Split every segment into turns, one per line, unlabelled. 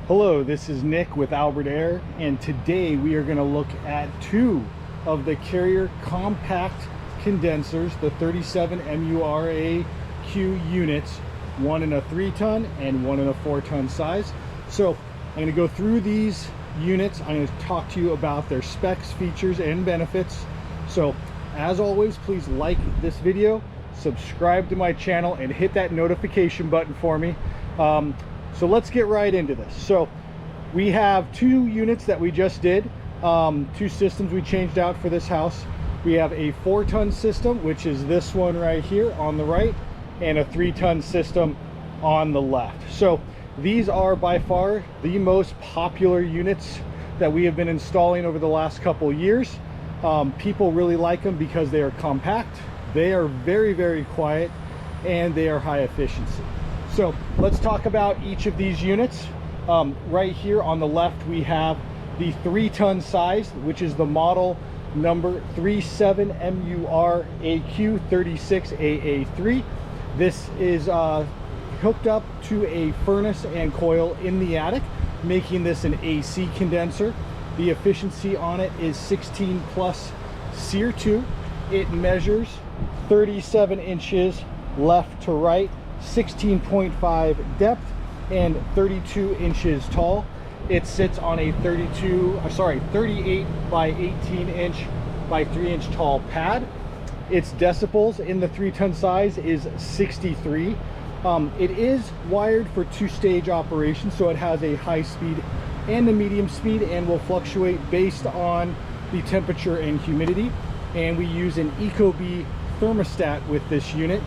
Hello, this is Nick with Albert Air, and today we are going to look at two of the Carrier Compact Condensers, the 37MURAQ units, one in a 3-ton and one in a 4-ton size. So I'm going to go through these units. I'm going to talk to you about their specs, features, and benefits. So as always, please like this video, subscribe to my channel, and hit that notification button for me. So let's get right into this. So we have two units that we just did, two systems we changed out for this house. We have a 4-ton system, which is this one right here on the right, and a 3-ton system on the left. So these are by far the most popular units that we have been installing over the last couple years. People really like them because they are compact, they are very, very quiet, and they are high efficiency. So let's talk about each of these units. Right here on the left, we have the 3-ton size, which is the model number 37MURAQ 36AA3. This is hooked up to a furnace and coil in the attic, making this an AC condenser. The efficiency on it is 16 plus SEER 2. It measures 37 inches left to right, 16.5 depth, and 32 inches tall. It sits on a 38 by 18 inch by 3 inch tall pad. Its decibels in the 3-ton size is 63. It is wired for 2-stage operation, so it has a high speed and a medium speed, and will fluctuate based on the temperature and humidity. And we use an ecobee thermostat with this unit.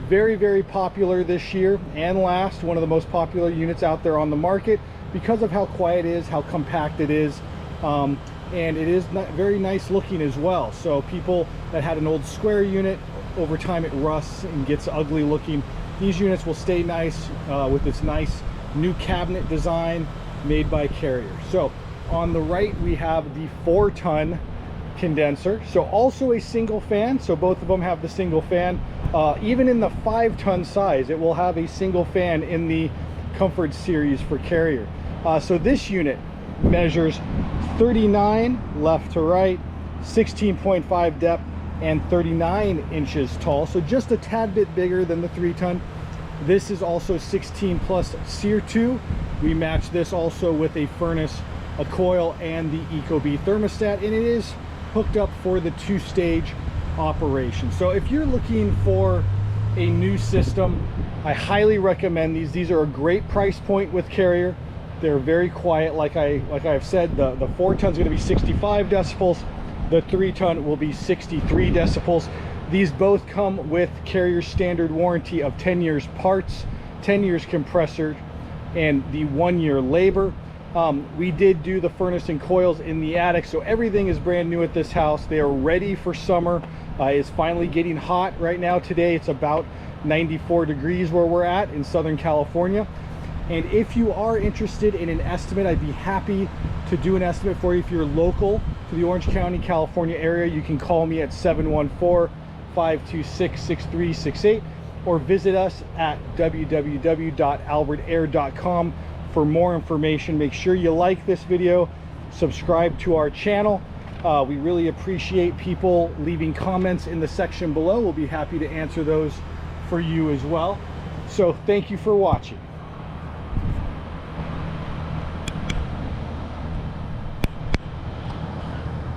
Very, very popular this year and last, one of the most popular units out there on the market because of how quiet it is, how compact it is, and it is very nice looking as well. So people that had an old square unit, over time it rusts and gets ugly looking. These units will stay nice with this nice new cabinet design made by Carrier. So on the right we have the 4-ton condenser, so also a single fan, so both of them have the single fan. Even in the 5-ton size, it will have a single fan in the Comfort Series for Carrier. So this unit measures 39 left to right, 16.5 depth, and 39 inches tall, so just a tad bit bigger than the 3-ton. This is also 16 plus SEER 2. We match this also with a furnace, a coil, and the ecobee thermostat, and it is hooked up for the 2-stage operation. So if you're looking for a new system, I highly recommend these. These are a great price point with Carrier. They're very quiet. Like I've said, the 4-ton is going to be 65 decibels. The 3-ton will be 63 decibels. These both come with Carrier standard warranty of 10 years parts, 10 years compressor, and the 1-year labor. We did do the furnace and coils in the attic, so everything is brand new at this house. They are ready for summer. It's finally getting hot right now. Today it's about 94 degrees where we're at in Southern California. And if you are interested in an estimate, I'd be happy to do an estimate for you. If you're local to the Orange County, California area, you can call me at 714-526-6368 or visit us at www.albertair.com for more information. Make sure you like this video, subscribe to our channel. We really appreciate people leaving comments in the section below. We'll be happy to answer those for you as well. So thank you for watching.